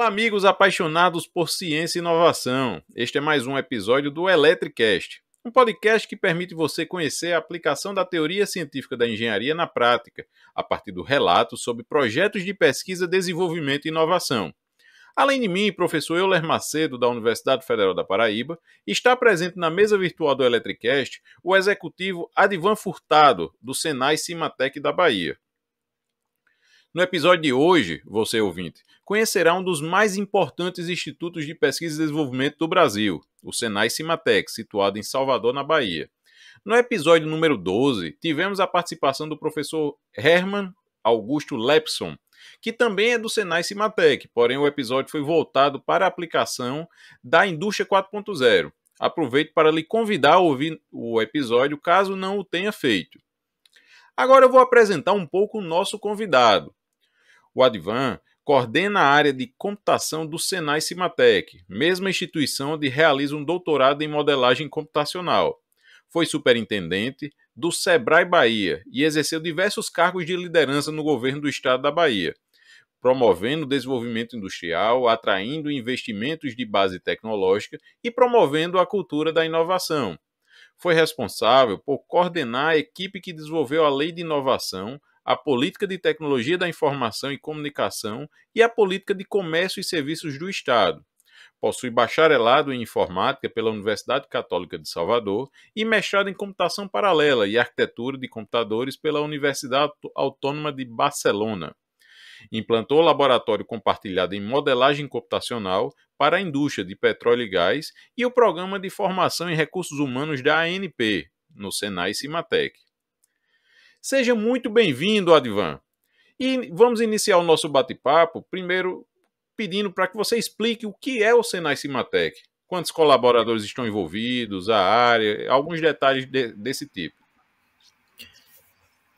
Olá, amigos apaixonados por ciência e inovação. Este é mais um episódio do Eletricast, um podcast que permite você conhecer a aplicação da teoria científica da engenharia na prática, a partir do relato sobre projetos de pesquisa, desenvolvimento e inovação. Além de mim, professor Euler Macedo, da Universidade Federal da Paraíba, está presente na mesa virtual do Eletricast o executivo Advan Furtado, do Senai Cimatec da Bahia. No episódio de hoje, você ouvinte, conhecerá um dos mais importantes institutos de pesquisa e desenvolvimento do Brasil, o Senai Cimatec, situado em Salvador, na Bahia. No episódio número 12, tivemos a participação do professor Herman Augusto Lepson, que também é do Senai Cimatec, porém o episódio foi voltado para a aplicação da indústria 4.0. Aproveito para lhe convidar a ouvir o episódio, caso não o tenha feito. Agora eu vou apresentar um pouco o nosso convidado. O Advan coordena a área de computação do Senai Cimatec, mesma instituição onde realiza um doutorado em modelagem computacional. Foi superintendente do Sebrae Bahia e exerceu diversos cargos de liderança no governo do estado da Bahia, promovendo o desenvolvimento industrial, atraindo investimentos de base tecnológica e promovendo a cultura da inovação. Foi responsável por coordenar a equipe que desenvolveu a Lei de Inovação, a Política de Tecnologia da Informação e Comunicação e a Política de Comércio e Serviços do Estado. Possui bacharelado em Informática pela Universidade Católica de Salvador e mestrado em Computação Paralela e Arquitetura de Computadores pela Universidade Autônoma de Barcelona. Implantou o laboratório compartilhado em modelagem computacional para a indústria de petróleo e gás e o programa de formação em recursos humanos da ANP, no Senai Cimatec. Seja muito bem-vindo, Advan. E vamos iniciar o nosso bate-papo, primeiro pedindo para que você explique o que é o Senai Cimatec, quantos colaboradores estão envolvidos, a área, alguns detalhes desse tipo.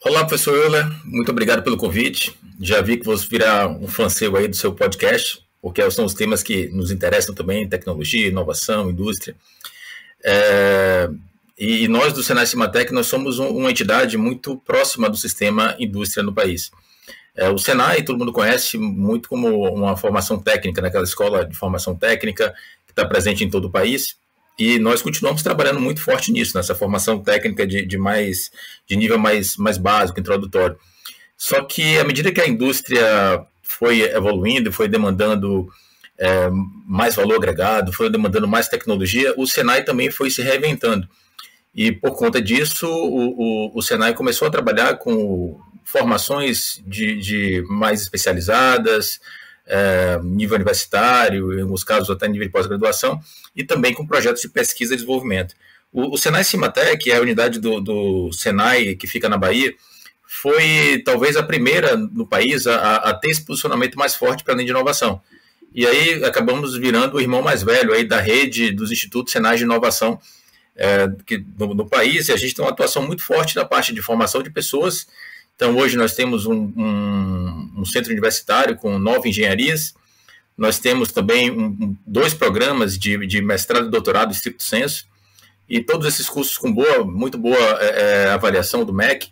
Olá, professor Euler, muito obrigado pelo convite. Já vi que você virá um fã seu aí do seu podcast, porque são os temas que nos interessam também, tecnologia, inovação, indústria. E nós do Senai Cimatec, nós somos uma entidade muito próxima do sistema indústria no país. O Senai, todo mundo conhece muito como uma formação técnica, naquela escola de formação técnica que está presente em todo o país, e nós continuamos trabalhando muito forte nisso, nessa formação técnica de nível mais básico, introdutório. Só que à medida que a indústria foi evoluindo, foi demandando mais valor agregado, foi demandando mais tecnologia, o Senai também foi se reinventando. E por conta disso, o Senai começou a trabalhar com formações de mais especializadas, nível universitário, em alguns casos até nível de pós-graduação, e também com projetos de pesquisa e desenvolvimento. O Senai Cimatec, é a unidade do Senai que fica na Bahia, foi talvez a primeira no país a ter esse posicionamento mais forte para a linha de inovação. E aí acabamos virando o irmão mais velho aí da rede dos institutos Senai de inovação no país, e a gente tem uma atuação muito forte na parte de formação de pessoas. Então hoje nós temos um centro universitário com 9 engenharias, nós temos também 2 programas de mestrado e doutorado estricto sensu, e todos esses cursos com muito boa avaliação do MEC,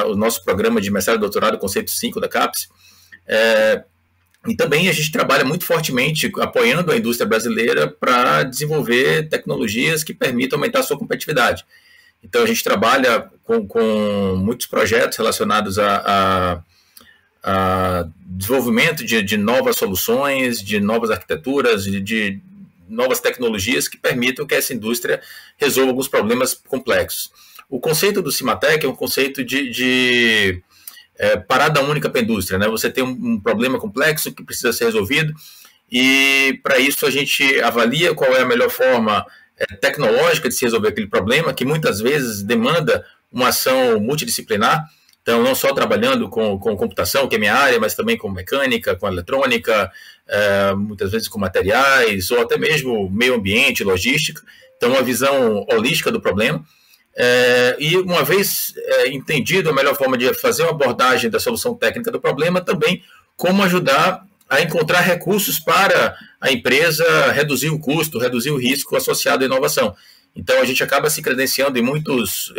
o nosso programa de mestrado e doutorado conceito 5 da CAPES. E também a gente trabalha muito fortemente apoiando a indústria brasileira para desenvolver tecnologias que permitam aumentar a sua competitividade. Então a gente trabalha com muitos projetos relacionados a desenvolvimento de novas soluções, de novas arquiteturas, de novas tecnologias que permitam que essa indústria resolva alguns problemas complexos. O conceito do Cimatec é um conceito de parada única para a indústria, né? Você tem um problema complexo que precisa ser resolvido, e para isso a gente avalia qual é a melhor forma tecnológica de se resolver aquele problema, que muitas vezes demanda uma ação multidisciplinar. Então, não só trabalhando com computação, que é minha área, mas também com mecânica, com eletrônica, muitas vezes com materiais, ou até mesmo meio ambiente, logística. Então, uma visão holística do problema. E uma vez entendido a melhor forma de fazer uma abordagem da solução técnica do problema, também como ajudar a encontrar recursos para a empresa reduzir o custo, reduzir o risco associado à inovação. Então a gente acaba se credenciando em muitas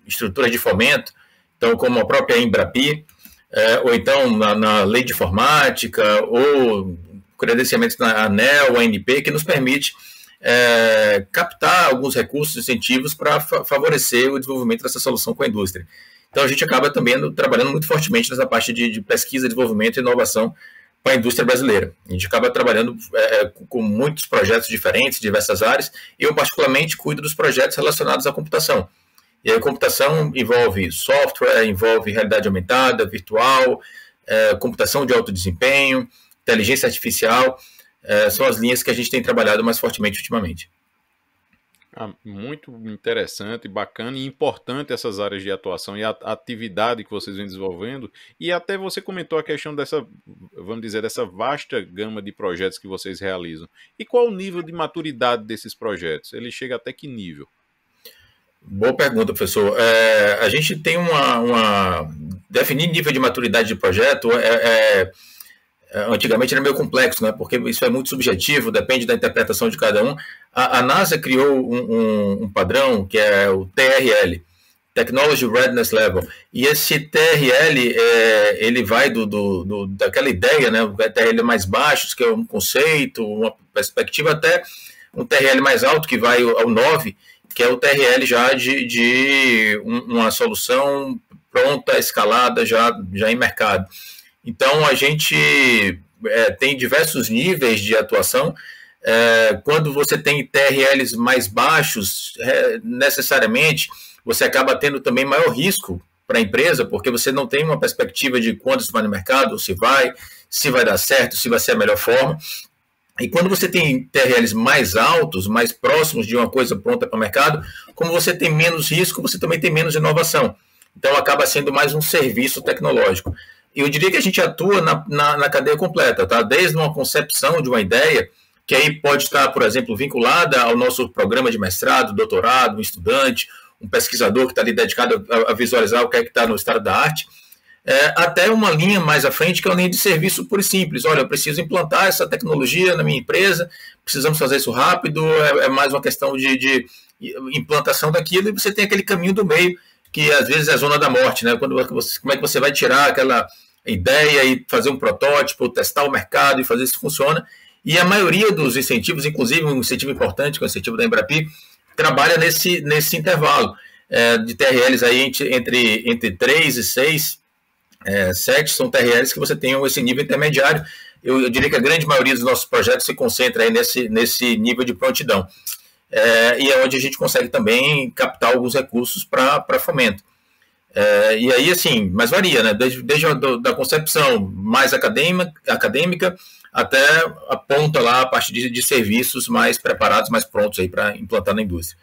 estruturas de fomento, então como a própria Embrapi, ou então na lei de informática, ou credenciamentos na ANEEL, ANP, que nos permite captar alguns recursos, incentivos para favorecer o desenvolvimento dessa solução com a indústria. Então, a gente acaba também trabalhando muito fortemente nessa parte de pesquisa, desenvolvimento e inovação para a indústria brasileira. A gente acaba trabalhando com muitos projetos diferentes, diversas áreas. Eu, particularmente, cuido dos projetos relacionados à computação. E a computação envolve software, envolve realidade aumentada, virtual, computação de alto desempenho, inteligência artificial. São as linhas que a gente tem trabalhado mais fortemente ultimamente. Muito interessante, bacana e importante essas áreas de atuação e a atividade que vocês vêm desenvolvendo. E até você comentou a questão dessa, vamos dizer, dessa vasta gama de projetos que vocês realizam. E qual o nível de maturidade desses projetos? Ele chega até que nível? Boa pergunta, professor. A gente tem definir nível de maturidade de projeto antigamente era meio complexo, né? Porque isso é muito subjetivo, depende da interpretação de cada um. A NASA criou um padrão que é o TRL, Technology Readiness Level, e esse TRL ele vai daquela ideia, né? O TRL mais baixo, que é um conceito, uma perspectiva, até um TRL mais alto, que vai ao 9, que é o TRL já de uma solução pronta, escalada, já em mercado. Então, a gente tem diversos níveis de atuação. Quando você tem TRLs mais baixos, necessariamente, você acaba tendo também maior risco para a empresa, porque você não tem uma perspectiva de quando isso vai no mercado, se vai dar certo, se vai ser a melhor forma. E quando você tem TRLs mais altos, mais próximos de uma coisa pronta para o mercado, como você tem menos risco, você também tem menos inovação. Então, acaba sendo mais um serviço tecnológico. Eu diria que a gente atua na cadeia completa, tá? Desde uma concepção de uma ideia, que aí pode estar, por exemplo, vinculada ao nosso programa de mestrado, doutorado, um estudante, um pesquisador que está ali dedicado a visualizar o que é que está no estado da arte, até uma linha mais à frente, que é uma linha de serviço pura e simples. Olha, eu preciso implantar essa tecnologia na minha empresa, precisamos fazer isso rápido, é mais uma questão de implantação daquilo, e você tem aquele caminho do meio, que às vezes é a zona da morte, né? Como é que você vai tirar aquela ideia e fazer um protótipo, testar o mercado e fazer isso funciona. E a maioria dos incentivos, inclusive um incentivo importante, que é o incentivo da Embrapi, trabalha nesse intervalo de TRLs aí entre 3 e 6, 7 são TRLs que você tem esse nível intermediário. Eu diria que a grande maioria dos nossos projetos se concentra aí nesse nível de prontidão. E é onde a gente consegue também captar alguns recursos para fomento. E aí, assim, mas varia, né? Desde da concepção mais acadêmica até a ponta lá, a parte de serviços mais preparados, mais prontos aí para implantar na indústria.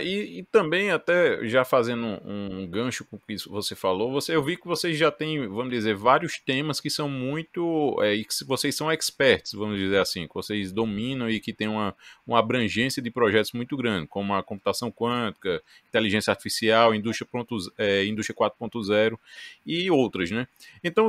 E também, até já fazendo um gancho com o que você falou, eu vi que vocês já têm, vamos dizer, vários temas que são muito, e que vocês são experts, vamos dizer assim, que vocês dominam e que tem uma abrangência de projetos muito grande, como a computação quântica, inteligência artificial, indústria 4.0 e outras, né? Então,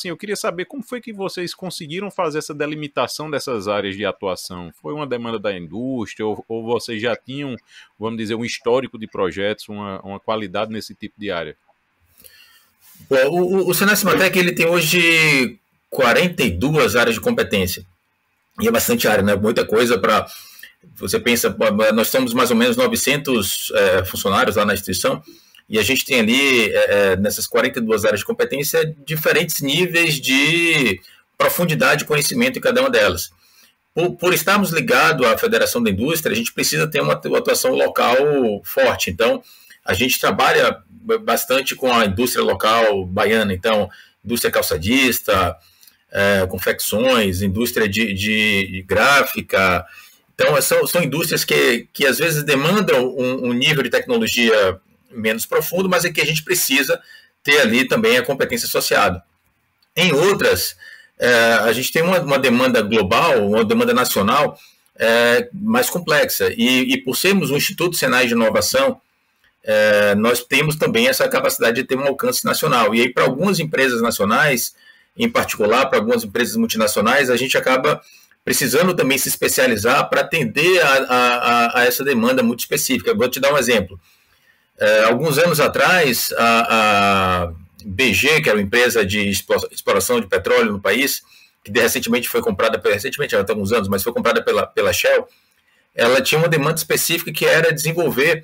eu queria saber como foi que vocês conseguiram fazer essa delimitação dessas áreas de atuação? Foi uma demanda da indústria ou vocês já tinham, vamos dizer, um histórico de projetos, uma qualidade nesse tipo de área? O Senai Cimatec, ele tem hoje 42 áreas de competência. E é bastante área, né? Muita coisa para... Você pensa, nós somos mais ou menos 900 funcionários lá na instituição, e a gente tem ali, nessas 42 áreas de competência, diferentes níveis de profundidade de conhecimento em cada uma delas. Por estarmos ligados à Federação da Indústria, a gente precisa ter uma atuação local forte. Então, a gente trabalha bastante com a indústria local baiana. Então, indústria calçadista, confecções, indústria de gráfica. Então, são indústrias que às vezes demandam um nível de tecnologia menos profundo, mas é que a gente precisa ter ali também a competência associada. Em outras... a gente tem uma demanda global, uma demanda nacional mais complexa. E por sermos um Instituto Senai de Inovação, nós temos também essa capacidade de ter um alcance nacional. E aí, para algumas empresas nacionais, em particular, para algumas empresas multinacionais, a gente acaba precisando também se especializar para atender a essa demanda muito específica. Vou te dar um exemplo. Alguns anos atrás, a BG, que era uma empresa de exploração de petróleo no país, que recentemente foi comprada, recentemente, há alguns anos, mas foi comprada pela Shell, ela tinha uma demanda específica que era desenvolver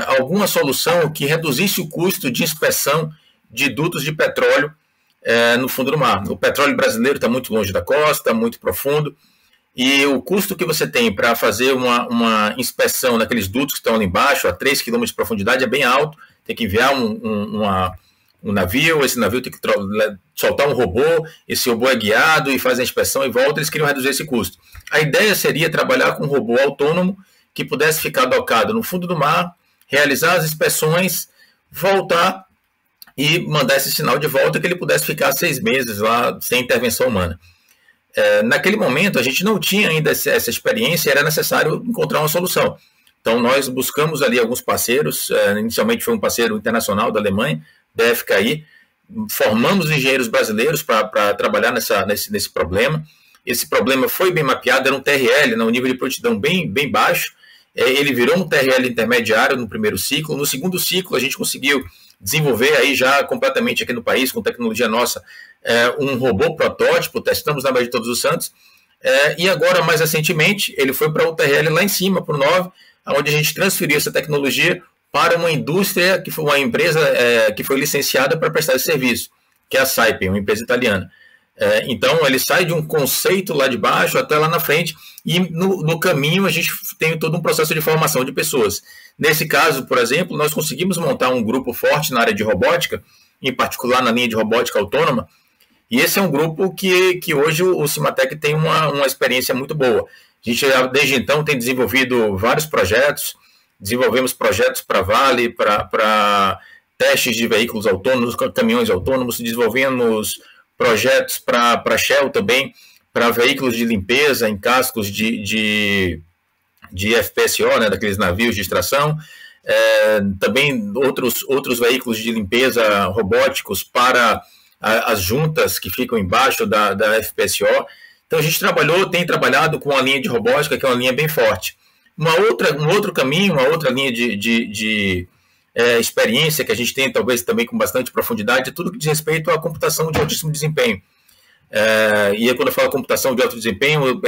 alguma solução que reduzisse o custo de inspeção de dutos de petróleo no fundo do mar. O petróleo brasileiro está muito longe da costa, muito profundo, e o custo que você tem para fazer uma inspeção naqueles dutos que estão ali embaixo, a 3 km de profundidade, é bem alto. Tem que enviar um navio, esse navio tem que soltar um robô, esse robô é guiado e faz a inspeção e volta. Eles queriam reduzir esse custo. A ideia seria trabalhar com um robô autônomo que pudesse ficar docado no fundo do mar, realizar as inspeções, voltar e mandar esse sinal de volta, que ele pudesse ficar 6 meses lá sem intervenção humana. Naquele momento, a gente não tinha ainda essa experiência, era necessário encontrar uma solução. Então, nós buscamos ali alguns parceiros, inicialmente foi um parceiro internacional da Alemanha, BFKI, formamos engenheiros brasileiros para trabalhar nesse problema. Esse problema foi bem mapeado, era um TRL, um nível de prontidão bem baixo, ele virou um TRL intermediário no primeiro ciclo. No segundo ciclo, a gente conseguiu desenvolver aí já completamente aqui no país, com tecnologia nossa, um robô protótipo, testamos na Baía de Todos os Santos, e agora, mais recentemente, ele foi para o TRL lá em cima, para o 9, onde a gente transferiu essa tecnologia para uma indústria, que foi uma empresa que foi licenciada para prestar esse serviço, que é a Saipem, uma empresa italiana. Então, ele sai de um conceito lá de baixo até lá na frente, e no caminho a gente tem todo um processo de formação de pessoas. Nesse caso, por exemplo, nós conseguimos montar um grupo forte na área de robótica, em particular na linha de robótica autônoma, e esse é um grupo que hoje o Cimatec tem uma experiência muito boa. A gente, desde então, tem desenvolvido vários projetos, desenvolvemos projetos para Vale, para testes de veículos autônomos, caminhões autônomos, desenvolvemos projetos para Shell também, para veículos de limpeza em cascos de FPSO, né, daqueles navios de extração, também outros veículos de limpeza robóticos para as juntas que ficam embaixo da FPSO. Então a gente tem trabalhado com uma linha de robótica que é uma linha bem forte. Um outro caminho, uma outra linha de experiência que a gente tem, talvez também com bastante profundidade, é tudo que diz respeito à computação de altíssimo desempenho. E aí, quando eu falo computação de alto desempenho,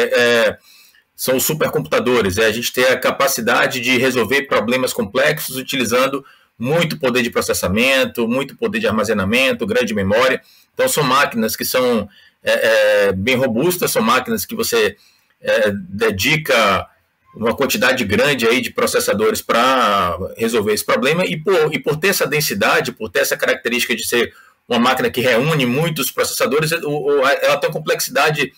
são os supercomputadores. A gente tem a capacidade de resolver problemas complexos utilizando muito poder de processamento, muito poder de armazenamento, grande memória. Então, são máquinas que são bem robustas, são máquinas que você dedica uma quantidade grande aí de processadores para resolver esse problema, e por ter essa densidade, por ter essa característica de ser uma máquina que reúne muitos processadores, ela tem uma complexidade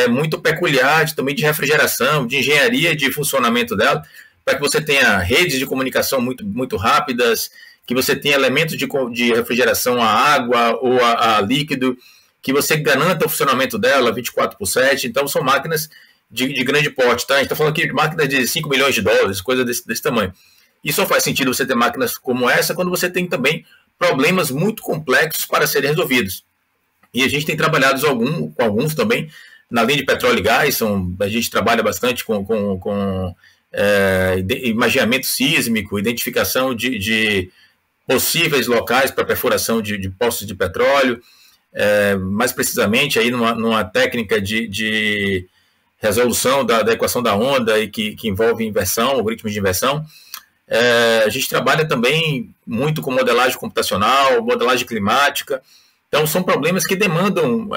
muito peculiar também de refrigeração, de engenharia de funcionamento dela, para que você tenha redes de comunicação muito rápidas, que você tenha elementos de refrigeração a água ou a líquido, que você garanta o funcionamento dela 24/7. Então, são máquinas de grande porte, tá? A gente está falando aqui de máquinas de 5 milhões de dólares, coisa desse tamanho. E só faz sentido você ter máquinas como essa quando você tem também problemas muito complexos para serem resolvidos. E a gente tem trabalhado com alguns também, na linha de petróleo e gás. A gente trabalha bastante com imaginamento sísmico, identificação de possíveis locais para perfuração de poços de petróleo, mais precisamente aí numa técnica de resolução da equação da onda e que envolve inversão, algoritmos de inversão. A gente trabalha também muito com modelagem computacional, modelagem climática. Então, são problemas que demandam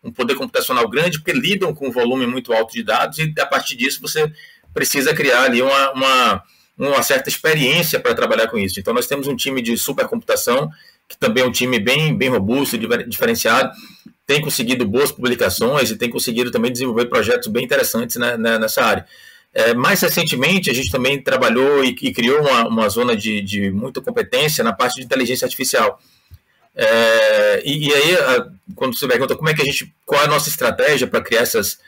um poder computacional grande, porque lidam com um volume muito alto de dados, e a partir disso você precisa criar ali uma certa experiência para trabalhar com isso. Então, nós temos um time de supercomputação, que também é um time bem robusto, diferenciado, tem conseguido boas publicações e tem conseguido também desenvolver projetos bem interessantes nessa área. Mais recentemente, a gente também trabalhou e criou uma zona de muita competência na parte de inteligência artificial. E aí, quando você pergunta qual é a nossa estratégia para criar essas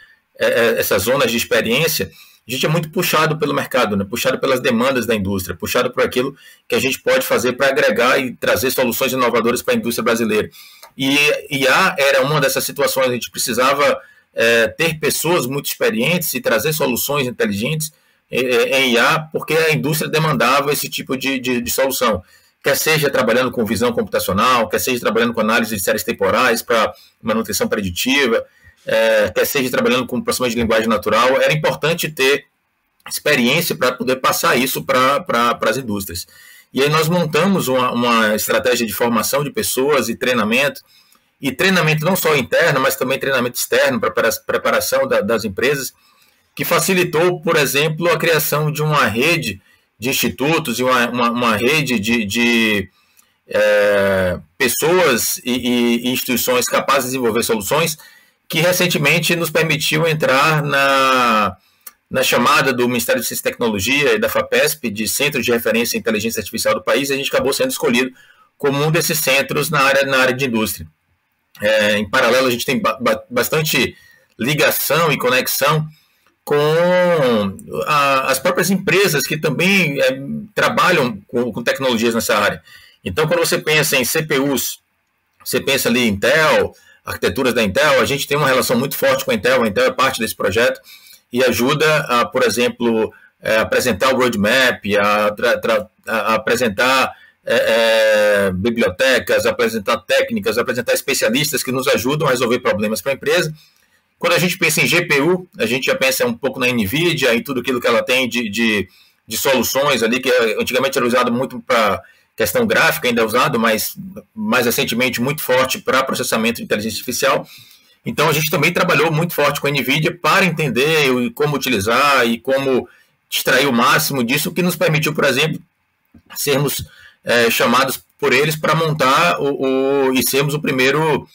zonas de experiência, a gente é muito puxado pelo mercado, né? Puxado pelas demandas da indústria, puxado por aquilo que a gente pode fazer para agregar e trazer soluções inovadoras para a indústria brasileira. E IA era uma dessas situações. A gente precisava ter pessoas muito experientes e trazer soluções inteligentes em IA, porque a indústria demandava esse tipo de solução. quer seja trabalhando com visão computacional, quer seja trabalhando com análise de séries temporais para manutenção preditiva, quer seja trabalhando com processamento de linguagem natural, era importante ter experiência para poder passar isso para as indústrias. E aí nós montamos uma estratégia de formação de pessoas e treinamento não só interno, mas também treinamento externo para preparação das empresas, que facilitou, por exemplo, a criação de uma rede de institutos e uma rede de pessoas e instituições capazes de desenvolver soluções, que recentemente nos permitiu entrar na chamada do Ministério de Ciência e Tecnologia e da FAPESP de Centro de Referência em Inteligência Artificial do país, e a gente acabou sendo escolhido como um desses centros na área de indústria. Em paralelo, a gente tem bastante ligação e conexão com as próprias empresas que também trabalham com tecnologias nessa área. Então, quando você pensa em CPUs, você pensa ali em Intel, arquiteturas da Intel, a gente tem uma relação muito forte com a Intel é parte desse projeto e ajuda a, por exemplo, apresentar o roadmap, a apresentar bibliotecas, apresentar técnicas, apresentar especialistas que nos ajudam a resolver problemas para a empresa. Quando a gente pensa em GPU, a gente já pensa um pouco na NVIDIA e tudo aquilo que ela tem de soluções ali, que antigamente era usado muito para questão gráfica, ainda é usado, mas mais recentemente muito forte para processamento de inteligência artificial. Então a gente também trabalhou muito forte com a NVIDIA para entender como utilizar e como extrair o máximo disso, que nos permitiu, por exemplo, sermos chamados por eles para montar e sermos o primeiro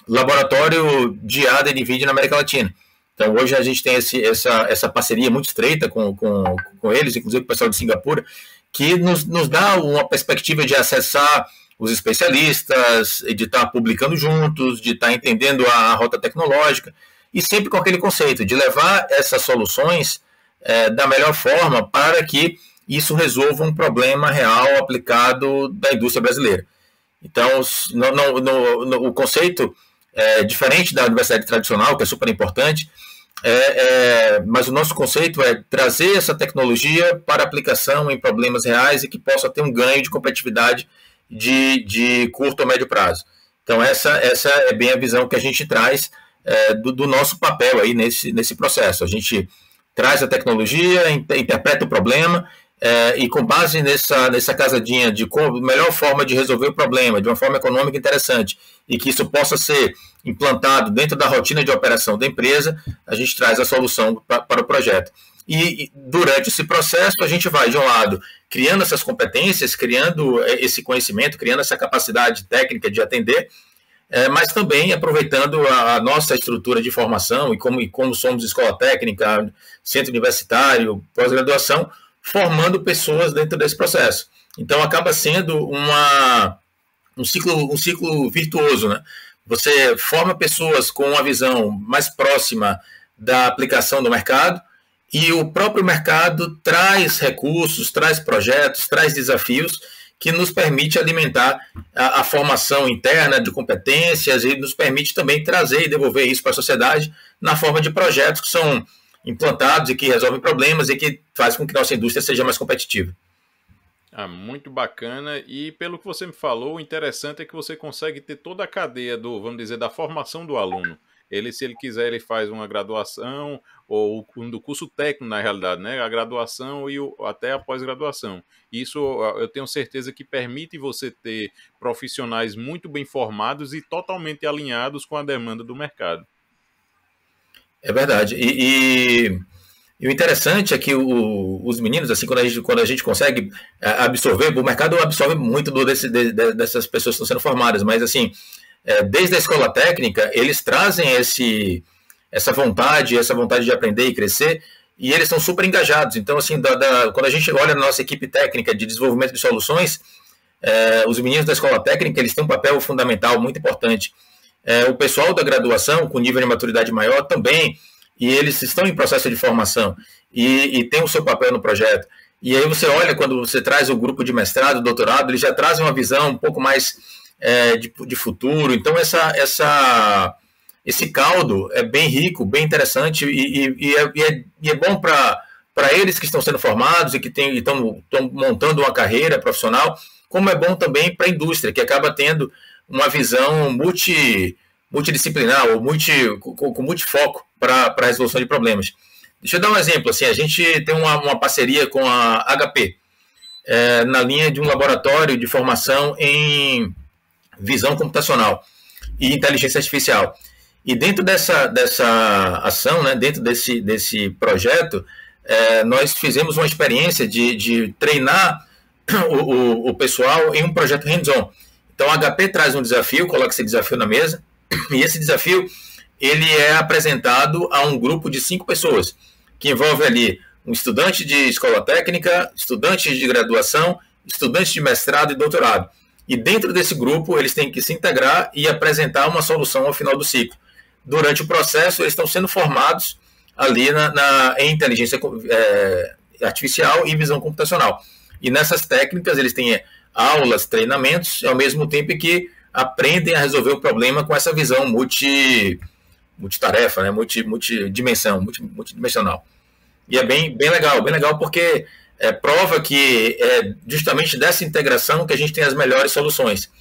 laboratório de IA da NVIDIA na América Latina. Então, hoje a gente tem essa parceria muito estreita com eles, inclusive com o pessoal de Singapura, que nos dá uma perspectiva de acessar os especialistas, de estar publicando juntos, de estar entendendo a rota tecnológica, e sempre com aquele conceito de levar essas soluções da melhor forma para que isso resolva um problema real aplicado da indústria brasileira. Então, o conceito diferente da universidade tradicional, que é super importante, mas o nosso conceito é trazer essa tecnologia para aplicação em problemas reais e que possa ter um ganho de competitividade de curto ou médio prazo. Então, essa é bem a visão que a gente traz do nosso papel aí nesse processo. A gente traz a tecnologia, interpreta o problema, e com base nessa casadinha de melhor forma de resolver o problema, de uma forma econômica interessante, e que isso possa ser implantado dentro da rotina de operação da empresa, a gente traz a solução para o projeto. E durante esse processo, a gente vai, de um lado, criando essas competências, criando esse conhecimento, criando essa capacidade técnica de atender, mas também aproveitando a nossa estrutura de formação e como somos escola técnica, centro universitário, pós-graduação, formando pessoas dentro desse processo. Então, acaba sendo um ciclo virtuoso, né? Você forma pessoas com uma visão mais próxima da aplicação do mercado e o próprio mercado traz recursos, traz projetos, traz desafios que nos permite alimentar a formação interna de competências e nos permite também trazer e devolver isso para a sociedade na forma de projetos que são implantados e que resolvem problemas e que faz com que nossa indústria seja mais competitiva. Muito bacana, e pelo que você me falou, o interessante é que você consegue ter toda a cadeia vamos dizer, da formação do aluno. Se ele quiser, ele faz uma graduação ou do curso técnico, na realidade, né? A graduação e até a pós-graduação. Isso eu tenho certeza que permite você ter profissionais muito bem formados e totalmente alinhados com a demanda do mercado. É verdade. E o interessante é que os meninos, assim, quando a gente consegue absorver, o mercado absorve muito dessas pessoas que estão sendo formadas, mas assim, desde a escola técnica, eles trazem essa vontade de aprender e crescer, e eles estão super engajados. Então, assim, quando a gente olha na nossa equipe técnica de desenvolvimento de soluções, os meninos da escola técnica, eles têm um papel fundamental, muito importante. O pessoal da graduação, com nível de maturidade maior, também, e eles estão em processo de formação e tem o seu papel no projeto. E aí você olha, quando você traz o grupo de mestrado, doutorado, eles já trazem uma visão um pouco mais de futuro. Então, esse caldo é bem rico, bem interessante e é bom para para eles que estão sendo formados e que estão montando uma carreira profissional, como é bom também para a indústria, que acaba tendo uma visão multidisciplinar ou com multifoco para a resolução de problemas. Deixa eu dar um exemplo. Assim, a gente tem uma parceria com a HP, na linha de um laboratório de formação em visão computacional e inteligência artificial. E dentro dessa ação, né, dentro desse projeto, nós fizemos uma experiência de treinar o pessoal em um projeto hands-on. Então a HP traz um desafio, coloca esse desafio na mesa, e esse desafio ele é apresentado a um grupo de 5 pessoas, que envolve ali um estudante de escola técnica, estudantes de graduação, estudantes de mestrado e doutorado. E dentro desse grupo eles têm que se integrar e apresentar uma solução ao final do ciclo. Durante o processo eles estão sendo formados ali em inteligência artificial e visão computacional. E nessas técnicas eles têm aulas, treinamentos, ao mesmo tempo que aprendem a resolver o problema com essa visão multitarefa, né? Multidimensional. E é bem legal porque prova que é justamente dessa integração que a gente tem as melhores soluções.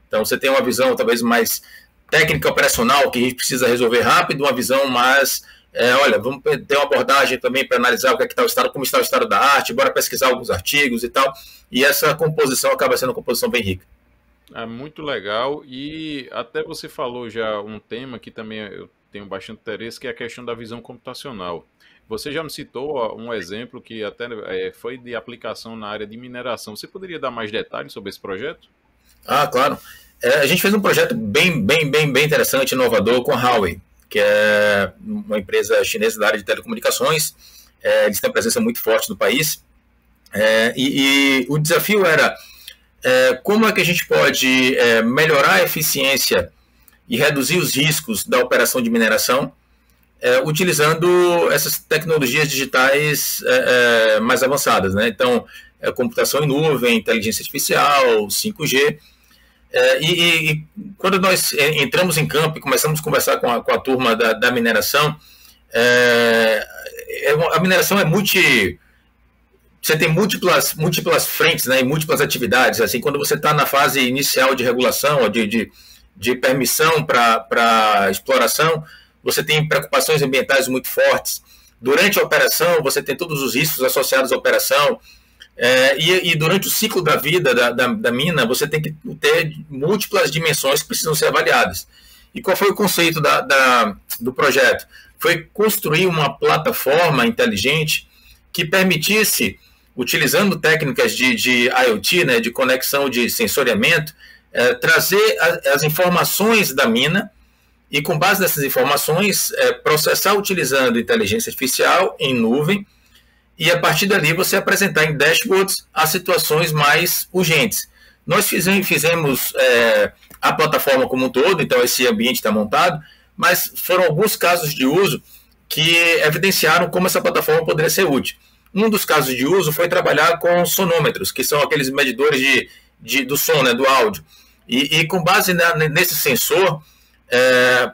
Então você tem uma visão talvez mais técnica operacional, que a gente precisa resolver rápido, uma visão mais... olha, vamos ter uma abordagem também para analisar o que está o estado, como está o estado da arte, bora pesquisar alguns artigos e tal, e essa composição acaba sendo uma composição bem rica. É muito legal, e até você falou já um tema que também eu tenho bastante interesse, que é a questão da visão computacional. Você já me citou um exemplo que até foi de aplicação na área de mineração. Você poderia dar mais detalhes sobre esse projeto? Ah, claro. A gente fez um projeto bem interessante, inovador, com a Huawei, que é uma empresa chinesa da área de telecomunicações. Eles têm uma presença muito forte no país. E o desafio era como é que a gente pode melhorar a eficiência e reduzir os riscos da operação de mineração utilizando essas tecnologias digitais mais avançadas, né? Então, computação em nuvem, inteligência artificial, 5G. E quando nós entramos em campo e começamos a conversar com a turma da mineração, a mineração você tem múltiplas frentes, né, e múltiplas atividades. Assim, quando você está na fase inicial de regulação, ou de permissão para exploração, você tem preocupações ambientais muito fortes. Durante a operação, você tem todos os riscos associados à operação. E durante o ciclo da vida da mina, você tem que ter múltiplas dimensões que precisam ser avaliadas. E qual foi o conceito do projeto? Foi construir uma plataforma inteligente que permitisse, utilizando técnicas de IoT, né, de conexão de sensoriamento, trazer as informações da mina e, com base nessas informações, processar utilizando inteligência artificial em nuvem, e a partir dali você apresentar em dashboards as situações mais urgentes. Nós fizemos a plataforma como um todo, então esse ambiente está montado, mas foram alguns casos de uso que evidenciaram como essa plataforma poderia ser útil. Um dos casos de uso foi trabalhar com sonômetros, que são aqueles medidores do som, né, do áudio. E com base nesse sensor,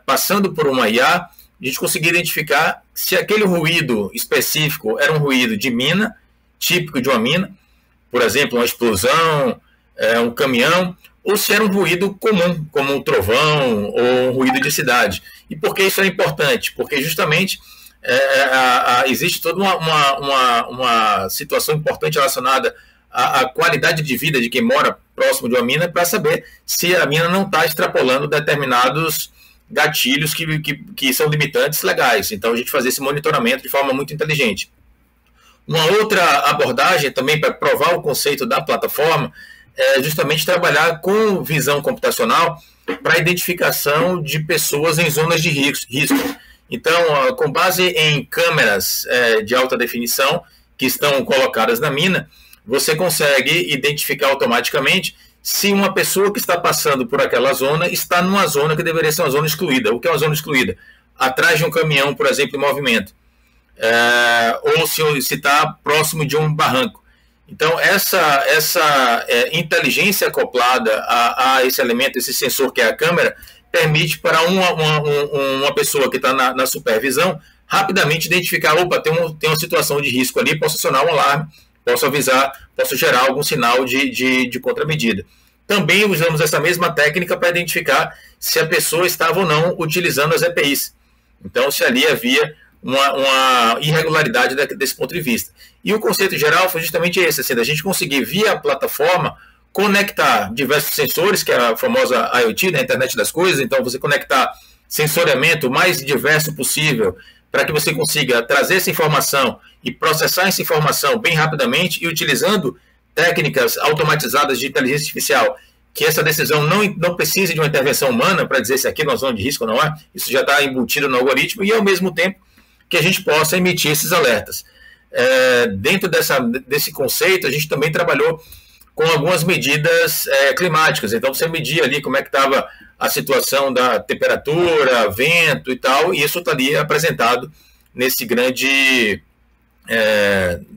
passando por uma IA, a gente conseguia identificar se aquele ruído específico era um ruído de mina, típico de uma mina, por exemplo, uma explosão, um caminhão, ou se era um ruído comum, como um trovão ou um ruído de cidade. E por que isso é importante? Porque justamente existe toda uma situação importante relacionada à qualidade de vida de quem mora próximo de uma mina, para saber se a mina não está extrapolando determinados gatilhos que são limitantes legais. Então a gente fazia esse monitoramento de forma muito inteligente. Uma outra abordagem também para provar o conceito da plataforma é justamente trabalhar com visão computacional para a identificação de pessoas em zonas de risco. Então, com base em câmeras de alta definição que estão colocadas na mina, você consegue identificar automaticamente se uma pessoa que está passando por aquela zona está numa zona que deveria ser uma zona excluída. O que é uma zona excluída? Atrás de um caminhão, por exemplo, em movimento. Ou se está próximo de um barranco. Então, essa inteligência acoplada a esse elemento, esse sensor que é a câmera, permite para uma pessoa que está na supervisão rapidamente identificar, opa, tem uma situação de risco ali, posso acionar um alarme, posso avisar, posso gerar algum sinal de contramedida. Também usamos essa mesma técnica para identificar se a pessoa estava ou não utilizando as EPIs. Então, se ali havia uma irregularidade desse ponto de vista. E o conceito geral foi justamente esse, assim, da gente conseguir, via a plataforma, conectar diversos sensores, que é a famosa IoT, né, Internet das Coisas. Então, você conectar sensoriamento o mais diverso possível para que você consiga trazer essa informação e processar essa informação bem rapidamente e utilizando técnicas automatizadas de inteligência artificial, que essa decisão não precise de uma intervenção humana para dizer se aqui é uma zona de risco ou não é, isso já está embutido no algoritmo, e ao mesmo tempo que a gente possa emitir esses alertas. Dentro desse conceito, a gente também trabalhou com algumas medidas climáticas. Então, você media ali como é que estava a situação da temperatura, vento e tal, e isso está ali apresentado nesse grande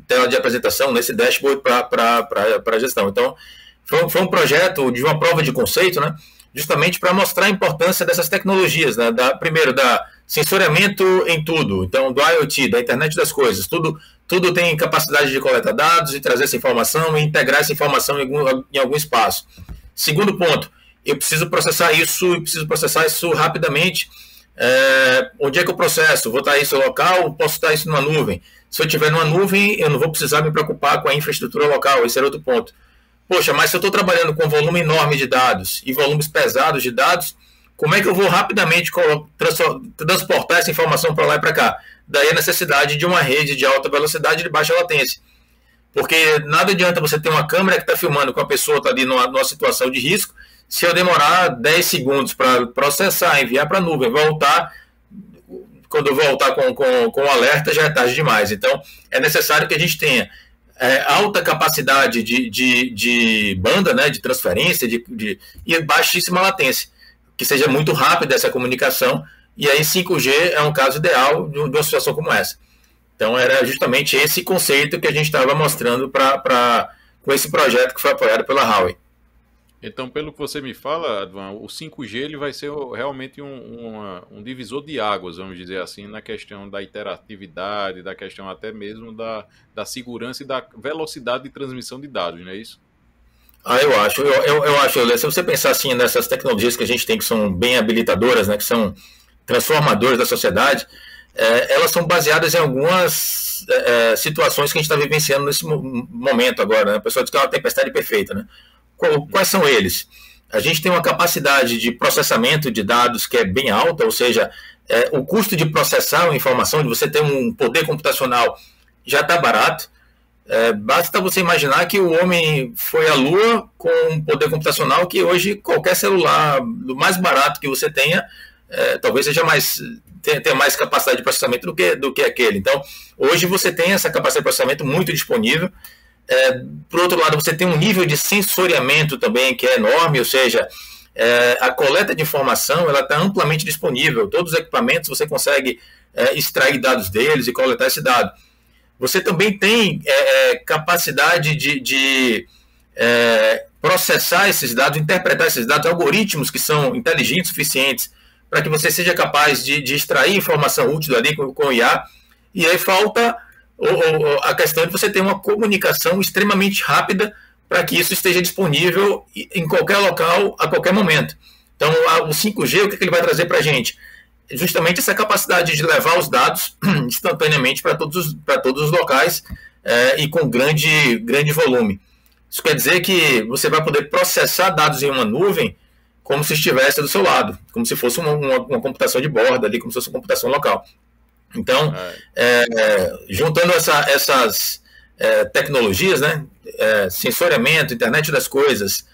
tela de apresentação, nesse dashboard para a gestão. Então, foi um projeto de uma prova de conceito, né, justamente para mostrar a importância dessas tecnologias, né, primeiro, da sensoriamento em tudo, então do IoT, da internet das coisas, tudo tem capacidade de coletar dados e trazer essa informação e integrar essa informação em algum espaço. Segundo ponto, eu preciso processar isso rapidamente. Onde é que eu processo? Vou estar isso local, posso estar isso numa nuvem. Se eu tiver numa nuvem, eu não vou precisar me preocupar com a infraestrutura local, esse era outro ponto. Poxa, mas se eu estou trabalhando com um volume enorme de dados e volumes pesados de dados, como é que eu vou rapidamente transportar essa informação para lá e para cá? Daí a necessidade de uma rede de alta velocidade e de baixa latência. Porque nada adianta você ter uma câmera que está filmando com a pessoa está ali numa situação de risco, se eu demorar 10 segundos para processar, enviar para a nuvem, voltar, quando eu voltar com o alerta já é tarde demais. Então, é necessário que a gente tenha alta capacidade de banda, né, de transferência e baixíssima latência, que seja muito rápida essa comunicação, e aí 5G é um caso ideal de uma situação como essa. Então, era justamente esse conceito que a gente estava mostrando com esse projeto que foi apoiado pela Huawei. Então, pelo que você me fala, Advan, o 5G ele vai ser realmente um divisor de águas, vamos dizer assim, na questão da interatividade, da questão até mesmo da segurança e da velocidade de transmissão de dados, não é isso? Eu acho, se você pensar assim nessas tecnologias que a gente tem que são bem habilitadoras, né, que são transformadoras da sociedade, elas são baseadas em algumas situações que a gente está vivenciando nesse momento agora, né? A pessoa diz que é uma tempestade perfeita, né? Quais são eles? A gente tem uma capacidade de processamento de dados que é bem alta, ou seja, o custo de processar uma informação, de você ter um poder computacional, já está barato. Basta você imaginar que o homem foi à Lua com um poder computacional que hoje qualquer celular, do mais barato que você tenha, talvez tenha mais capacidade de processamento do que aquele. Então, hoje você tem essa capacidade de processamento muito disponível. Por outro lado, você tem um nível de sensoriamento também que é enorme, ou seja, a coleta de informação ela está amplamente disponível. Todos os equipamentos você consegue extrair dados deles e coletar esse dado. Você também tem capacidade de processar esses dados, interpretar esses dados, algoritmos que são inteligentes o suficientes para que você seja capaz de extrair informação útil ali com o IA. E aí falta a questão de você ter uma comunicação extremamente rápida para que isso esteja disponível em qualquer local, a qualquer momento. Então, o 5G, o que ele vai trazer para a gente? Justamente essa capacidade de levar os dados instantaneamente para todos os locais e com grande volume. Isso quer dizer que você vai poder processar dados em uma nuvem como se estivesse do seu lado, como se fosse uma computação de borda ali, como se fosse uma computação local. Então, juntando essas tecnologias, né, sensoriamento, internet das coisas,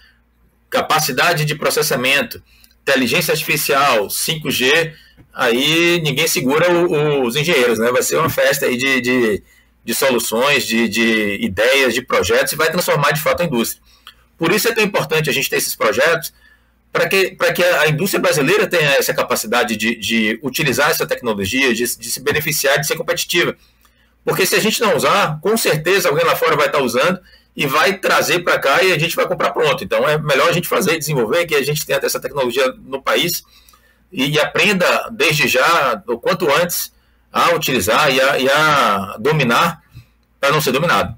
capacidade de processamento, inteligência artificial, 5G, aí ninguém segura os engenheiros, né? Vai ser uma festa aí de soluções, de ideias, de projetos, e vai transformar de fato a indústria. Por isso é tão importante a gente ter esses projetos, para que a indústria brasileira tenha essa capacidade de utilizar essa tecnologia, de se beneficiar, de ser competitiva. Porque se a gente não usar, com certeza alguém lá fora vai estar usando e vai trazer para cá e a gente vai comprar pronto. Então é melhor a gente fazer e desenvolver, que a gente tenha essa tecnologia no país e aprenda desde já, o quanto antes, a utilizar e a dominar para não ser dominado.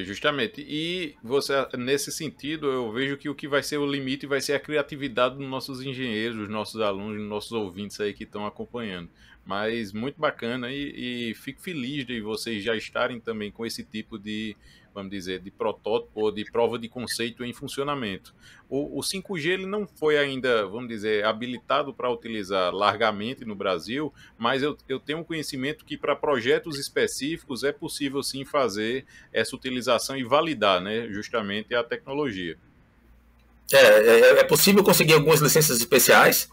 Justamente. E você, nesse sentido, eu vejo que o que vai ser o limite vai ser a criatividade dos nossos engenheiros, dos nossos alunos, dos nossos ouvintes aí que estão acompanhando. Mas muito bacana e fico feliz de vocês já estarem também com esse tipo de, vamos dizer, de protótipo ou de prova de conceito em funcionamento. O 5G ele não foi ainda, vamos dizer, habilitado para utilizar largamente no Brasil, mas eu tenho conhecimento que para projetos específicos é possível sim fazer essa utilização e validar, né, justamente a tecnologia. É possível conseguir algumas licenças especiais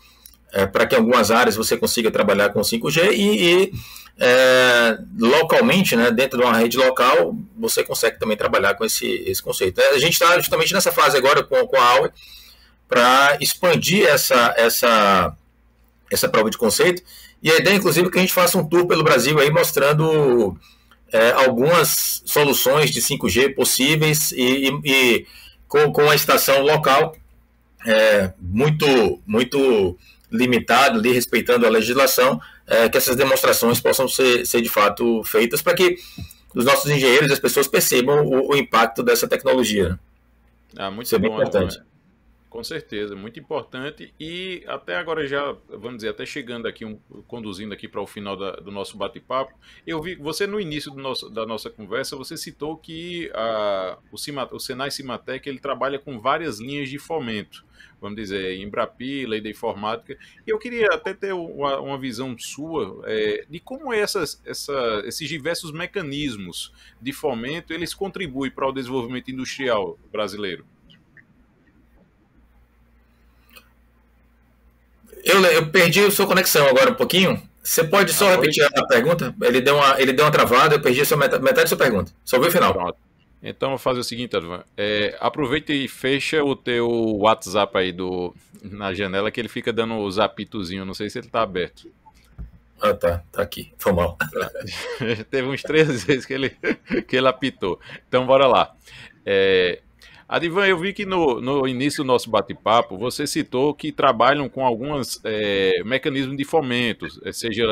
para que em algumas áreas você consiga trabalhar com 5G localmente, né, dentro de uma rede local, você consegue também trabalhar com esse conceito. A gente está justamente nessa fase agora com a Huawei para expandir essa prova de conceito, e a ideia, inclusive, é que a gente faça um tour pelo Brasil aí mostrando algumas soluções de 5G possíveis e com a estação local muito limitado, ali, respeitando a legislação, que essas demonstrações possam ser de fato feitas para que os nossos engenheiros e as pessoas percebam o impacto dessa tecnologia. Muito Isso é bem importante. Com certeza, muito importante. E até agora já, vamos dizer, até chegando aqui, conduzindo aqui para o final do nosso bate-papo, eu vi você no início da nossa conversa, você citou que o Senai Cimatec ele trabalha com várias linhas de fomento, vamos dizer, Embrapi, Lei da Informática, e eu queria até ter uma visão sua de como esses diversos mecanismos de fomento, eles contribuem para o desenvolvimento industrial brasileiro. Eu perdi a sua conexão agora um pouquinho. Você pode só repetir a pergunta? Ele deu uma travada, eu perdi metade da sua pergunta. Só ouvi o final. Pronto. Então, vou fazer o seguinte, Advan. Aproveita e fecha o teu WhatsApp aí na janela, que ele fica dando os apitozinhos. Não sei se ele está aberto. Ah, tá aqui. Foi mal. Teve uns 3 vezes que ele apitou. Então, bora lá. Advan, eu vi que no início do nosso bate-papo você citou que trabalham com alguns mecanismos de fomento, seja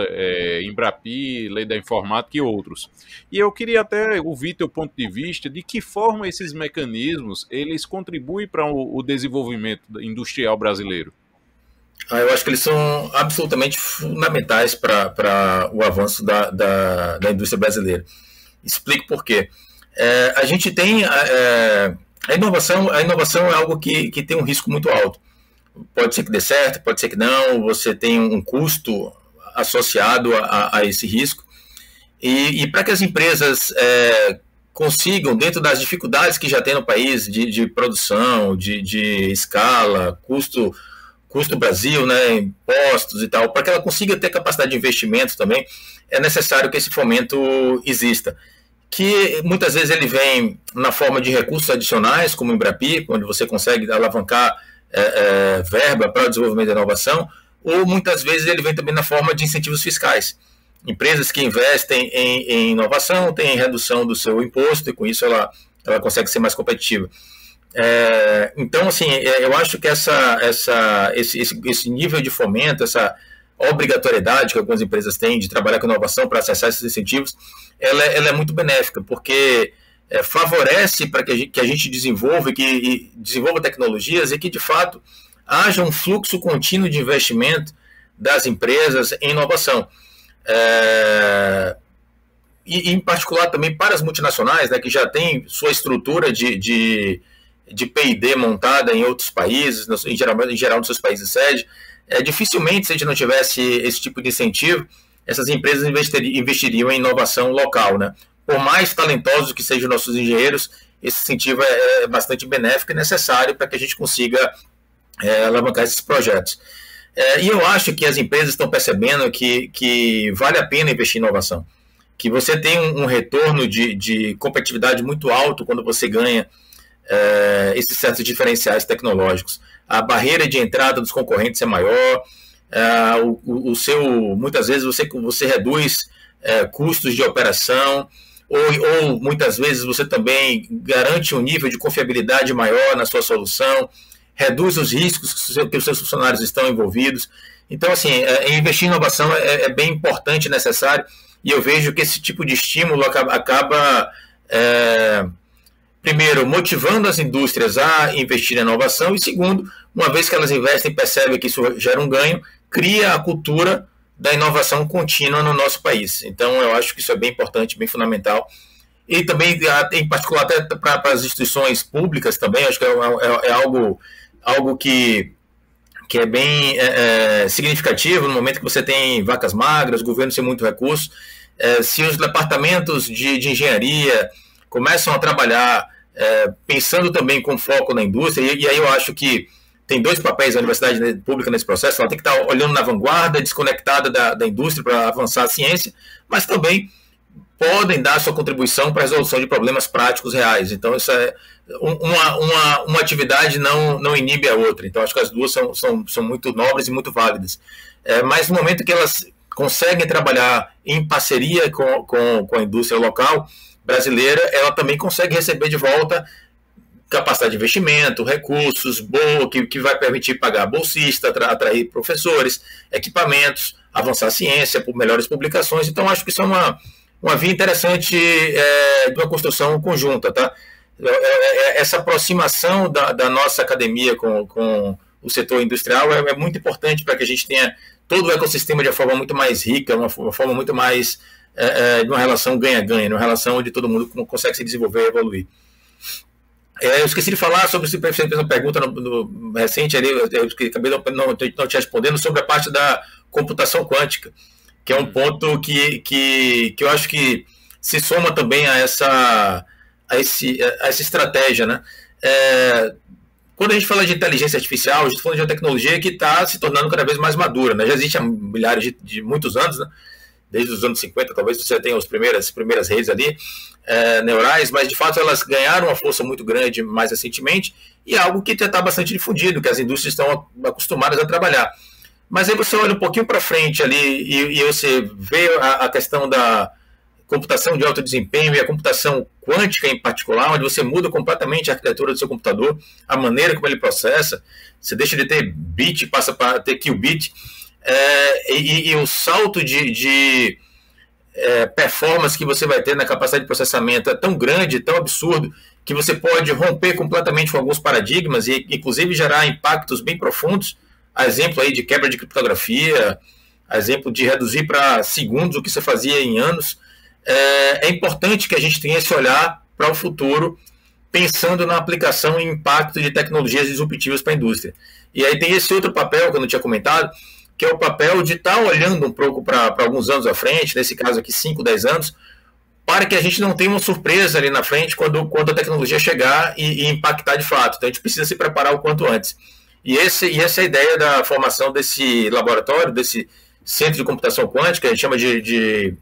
Embrapi, Lei da Informática e outros. E eu queria até ouvir teu ponto de vista de que forma esses mecanismos eles contribuem para o desenvolvimento industrial brasileiro. Eu acho que eles são absolutamente fundamentais para o avanço da indústria brasileira. Explico por quê. A gente tem... A inovação é algo que tem um risco muito alto. Pode ser que dê certo, pode ser que não, você tem um custo associado a esse risco. E para que as empresas consigam, dentro das dificuldades que já tem no país, de produção, de escala, custo Brasil, né, impostos e tal, para que ela consiga ter capacidade de investimento também, é necessário que esse fomento exista. Que muitas vezes ele vem na forma de recursos adicionais, como o Embrapi, onde você consegue alavancar verba para o desenvolvimento da inovação, ou muitas vezes ele vem também na forma de incentivos fiscais. Empresas que investem em inovação têm redução do seu imposto e com isso ela consegue ser mais competitiva. Então, assim, eu acho que esse nível de fomento, essa obrigatoriedade que algumas empresas têm de trabalhar com inovação para acessar esses incentivos, ela é muito benéfica, porque favorece para que a gente desenvolva tecnologias e que, de fato, haja um fluxo contínuo de investimento das empresas em inovação. E, em particular, também para as multinacionais, né, que já têm sua estrutura de P&D montada em outros países, em geral nos seus países de sede. Dificilmente, se a gente não tivesse esse tipo de incentivo, essas empresas investiriam em inovação local, né? Por mais talentosos que sejam nossos engenheiros, esse incentivo é bastante benéfico e necessário para que a gente consiga alavancar esses projetos. E eu acho que as empresas estão percebendo que vale a pena investir em inovação, que você tem um retorno de competitividade muito alto quando você ganha esses certos diferenciais tecnológicos. A barreira de entrada dos concorrentes é maior, muitas vezes você reduz custos de operação, ou muitas vezes você também garante um nível de confiabilidade maior na sua solução, reduz os riscos que os seus funcionários estão envolvidos. Então, assim, investir em inovação é bem importante e necessário, e eu vejo que esse tipo de estímulo acaba primeiro, motivando as indústrias a investir em inovação, e segundo, uma vez que elas investem e percebem que isso gera um ganho, cria a cultura da inovação contínua no nosso país. Então, eu acho que isso é bem importante, bem fundamental. E também, em particular, até para as instituições públicas também, acho que é algo que é bem significativo no momento que você tem vacas magras, o governo sem muito recurso. Se os departamentos de engenharia começam a trabalhar pensando também com foco na indústria, e aí eu acho que tem dois papéis da universidade pública nesse processo. Ela tem que estar olhando na vanguarda, desconectada da indústria para avançar a ciência, mas também podem dar sua contribuição para a resolução de problemas práticos reais. Então, isso é uma atividade não inibe a outra. Então, acho que as duas são muito nobres e muito válidas. Mas no momento que elas conseguem trabalhar em parceria com a indústria local brasileira, ela também consegue receber de volta capacidade de investimento, recursos, que vai permitir pagar bolsista, atrair professores, equipamentos, avançar a ciência por melhores publicações. Então, acho que isso é uma via interessante de uma construção conjunta. Tá? Essa aproximação da nossa academia com o setor industrial é muito importante para que a gente tenha todo o ecossistema de uma forma muito mais rica, uma forma muito mais de uma relação ganha-ganha, uma relação onde todo mundo consegue se desenvolver e evoluir. Eu esqueci de falar sobre, se fez uma pergunta no recente ali, eu acabei não te respondendo, sobre a parte da computação quântica, que é um ponto que eu acho que se soma também a essa estratégia, né? Quando a gente fala de inteligência artificial, a gente fala de uma tecnologia que está se tornando cada vez mais madura, né? Já existe há milhares de muitos anos, né? Desde os anos 50, talvez você tenha as primeiras redes ali, neurais, mas de fato elas ganharam uma força muito grande mais recentemente, e é algo que já está bastante difundido, que as indústrias estão acostumadas a trabalhar. Mas aí você olha um pouquinho para frente ali e você vê a questão da computação de alto desempenho e a computação quântica em particular, onde você muda completamente a arquitetura do seu computador, a maneira como ele processa, você deixa de ter bit e passa para ter qubit, e o salto de performance que você vai ter na capacidade de processamento é tão grande, tão absurdo, que você pode romper completamente com alguns paradigmas e inclusive gerar impactos bem profundos, a exemplo aí de quebra de criptografia, a exemplo de reduzir para segundos o que você fazia em anos. É importante que a gente tenha esse olhar para o futuro, pensando na aplicação e impacto de tecnologias disruptivas para a indústria. E aí tem esse outro papel que eu não tinha comentado, que é o papel de estar olhando um pouco para alguns anos à frente, nesse caso aqui 5, 10 anos, para que a gente não tenha uma surpresa ali na frente quando a tecnologia chegar e impactar de fato. Então a gente precisa se preparar o quanto antes. E essa é a ideia da formação desse laboratório, desse Centro de Computação Quântica, a gente chama de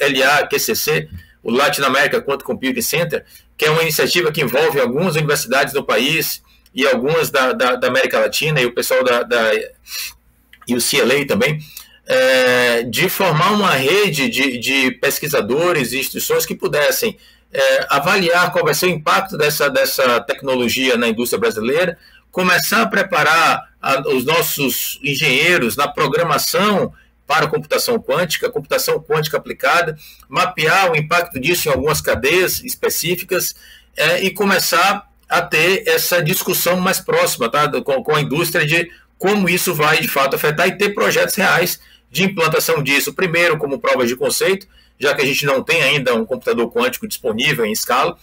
LAQCC, o Latin America Quantum Computing Center, que é uma iniciativa que envolve algumas universidades do país e algumas da América Latina, e o pessoal e o CLA também, de formar uma rede de pesquisadores e instituições que pudessem avaliar qual vai ser o impacto dessa tecnologia na indústria brasileira, começar a preparar os nossos engenheiros na programação para a computação quântica aplicada, mapear o impacto disso em algumas cadeias específicas e começar a ter essa discussão mais próxima, tá, com a indústria de como isso vai de fato afetar e ter projetos reais de implantação disso, primeiro como provas de conceito, já que a gente não tem ainda um computador quântico disponível em escala,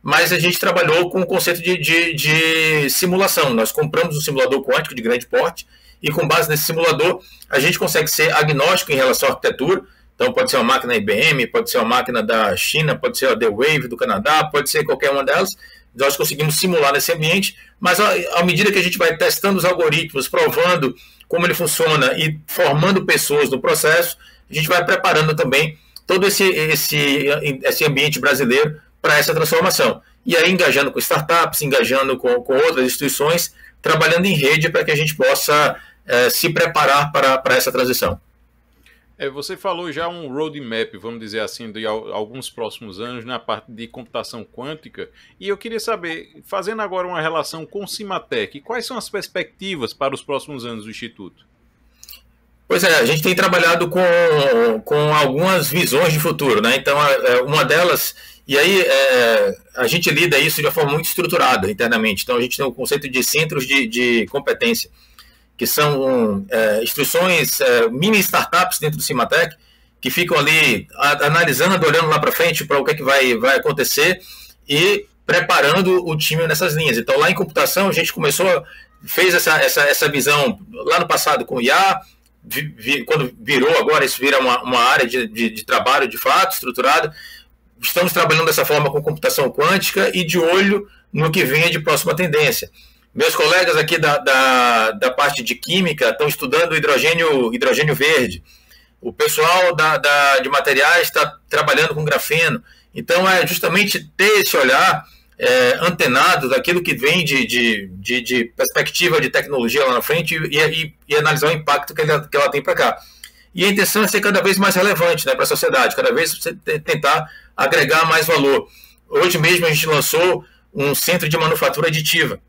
mas a gente trabalhou com o conceito de simulação. Nós compramos um simulador quântico de grande porte e com base nesse simulador a gente consegue ser agnóstico em relação à arquitetura. Então pode ser uma máquina IBM, pode ser uma máquina da China, pode ser a The Wave do Canadá, pode ser qualquer uma delas. Nós conseguimos simular nesse ambiente, mas à medida que a gente vai testando os algoritmos, provando como ele funciona e formando pessoas no processo, a gente vai preparando também todo esse ambiente brasileiro para essa transformação. E aí engajando com startups, engajando com outras instituições, trabalhando em rede para que a gente possa se preparar para essa transição. Você falou já um roadmap, vamos dizer assim, de alguns próximos anos na parte de computação quântica, e eu queria saber, fazendo agora uma relação com o Cimatec, quais são as perspectivas para os próximos anos do Instituto? Pois é, a gente tem trabalhado com algumas visões de futuro, né? Então, uma delas, e aí a gente lida isso de uma forma muito estruturada internamente. Então, a gente tem o conceito de centros de competência, que são instituições, mini startups dentro do Cimatec, que ficam ali analisando, olhando lá para frente para o que, é que vai acontecer e preparando o time nessas linhas. Então, lá em computação, a gente fez essa visão lá no passado com o IA, quando virou agora, isso vira uma área de trabalho de fato, estruturada. Estamos trabalhando dessa forma com computação quântica e de olho no que venha de próxima tendência. Meus colegas aqui da parte de química estão estudando hidrogênio verde. O pessoal de materiais está trabalhando com grafeno. Então, é justamente ter esse olhar antenado daquilo que vem de perspectiva de tecnologia lá na frente e analisar o impacto que ela tem para cá. E a intenção é ser cada vez mais relevante, né, para a sociedade, cada vez você tentar agregar mais valor. Hoje mesmo a gente lançou um centro de manufatura aditiva,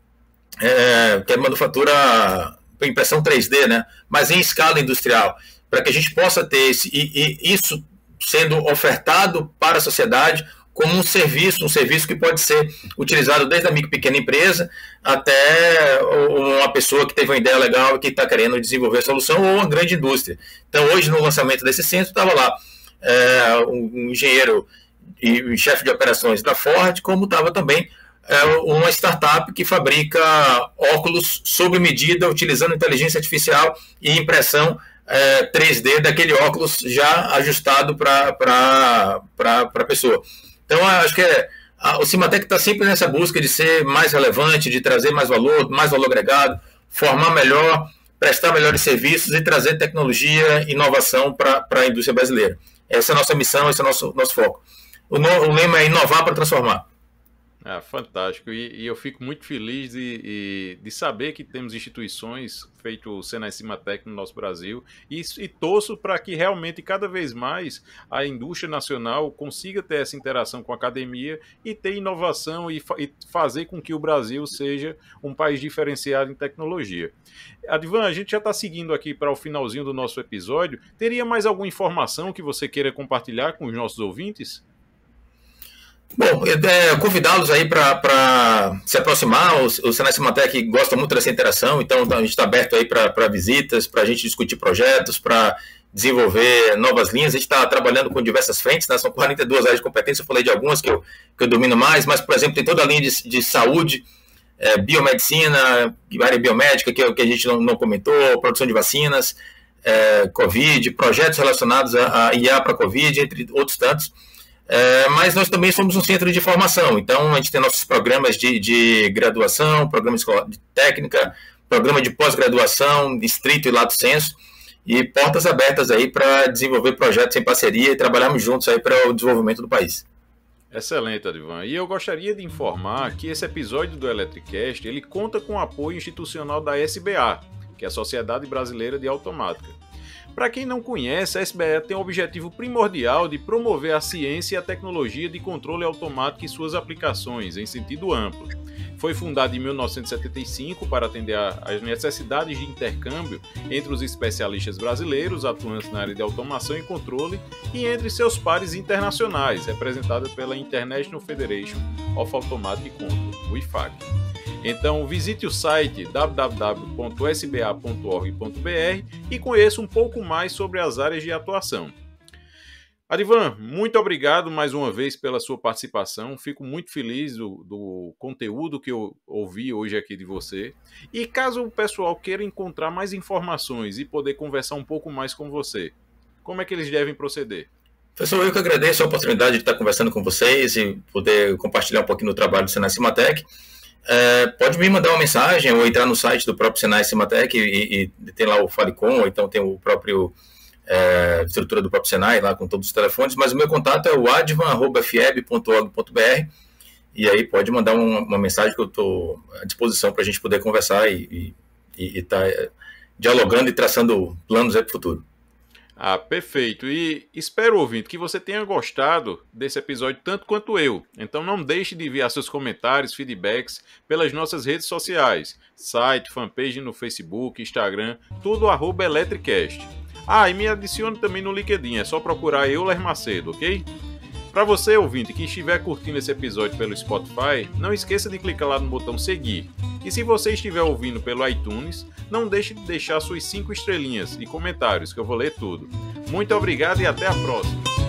que é manufatura por impressão 3D, né, mas em escala industrial, para que a gente possa ter isso sendo ofertado para a sociedade como um serviço que pode ser utilizado desde a micro e pequena empresa até uma pessoa que teve uma ideia legal e que está querendo desenvolver a solução, ou uma grande indústria. Então, hoje, no lançamento desse centro, estava lá um engenheiro e chefe de operações da Ford, como estava também uma startup que fabrica óculos sob medida, utilizando inteligência artificial e impressão 3D daquele óculos já ajustado para a pessoa. Então, acho que o Cimatec está sempre nessa busca de ser mais relevante, de trazer mais valor agregado, formar melhor, prestar melhores serviços e trazer tecnologia e inovação para a indústria brasileira. Essa é a nossa missão, esse é o nosso foco. O lema é inovar para transformar. Fantástico, e eu fico muito feliz de saber que temos instituições feito o Senai Cimatec no nosso Brasil e torço para que realmente cada vez mais a indústria nacional consiga ter essa interação com a academia e ter inovação e fazer com que o Brasil seja um país diferenciado em tecnologia. Advan, a gente já está seguindo aqui para o finalzinho do nosso episódio. Teria mais alguma informação que você queira compartilhar com os nossos ouvintes? Bom, convidá-los aí para se aproximar. O Senai Cimatec gosta muito dessa interação, então a gente está aberto aí para visitas, para a gente discutir projetos, para desenvolver novas linhas. A gente está trabalhando com diversas frentes, né? São 42 áreas de competência, eu falei de algumas que eu domino mais, mas, por exemplo, tem toda a linha de saúde, biomedicina, área biomédica, que a gente não comentou, produção de vacinas, Covid, projetos relacionados a IA para Covid, entre outros tantos. Mas nós também somos um centro de formação, então a gente tem nossos programas de graduação, programa de técnica, programa de pós-graduação, estrito e lato sensu, e portas abertas aí para desenvolver projetos em parceria e trabalharmos juntos aí para o desenvolvimento do país. Excelente, Advan. E eu gostaria de informar que esse episódio do Eletricast, ele conta com o apoio institucional da SBA, que é a Sociedade Brasileira de Automática. Para quem não conhece, a SBA tem o objetivo primordial de promover a ciência e a tecnologia de controle automático e suas aplicações, em sentido amplo. Foi fundada em 1975 para atender às necessidades de intercâmbio entre os especialistas brasileiros atuantes na área de automação e controle e entre seus pares internacionais, representada pela International Federation of Automatic Control, o IFAC. Então visite o site www.sba.org.br e conheça um pouco mais sobre as áreas de atuação. Advan, muito obrigado mais uma vez pela sua participação. Fico muito feliz do conteúdo que eu ouvi hoje aqui de você. E caso o pessoal queira encontrar mais informações e poder conversar um pouco mais com você, como é que eles devem proceder? Pessoal, eu que agradeço a oportunidade de estar conversando com vocês e poder compartilhar um pouquinho do trabalho do Senai Cimatec. Pode me mandar uma mensagem ou entrar no site do próprio Senai Cimatec e tem lá o Falecom, ou então tem o próprio estrutura do próprio Senai lá com todos os telefones, mas o meu contato é o advan@fieb.org.br e aí pode mandar uma mensagem que eu estou à disposição para a gente poder conversar e estar dialogando e traçando planos para o futuro. Perfeito. E espero, ouvinte, que você tenha gostado desse episódio tanto quanto eu. Então não deixe de enviar seus comentários, feedbacks pelas nossas redes sociais. Site, fanpage no Facebook, Instagram, tudo @Eletricast. E me adicione também no LinkedIn, é só procurar Euler Macedo, ok? Para você, ouvinte, que estiver curtindo esse episódio pelo Spotify, não esqueça de clicar lá no botão seguir. E se você estiver ouvindo pelo iTunes, não deixe de deixar suas 5 estrelinhas e comentários, que eu vou ler tudo. Muito obrigado e até a próxima!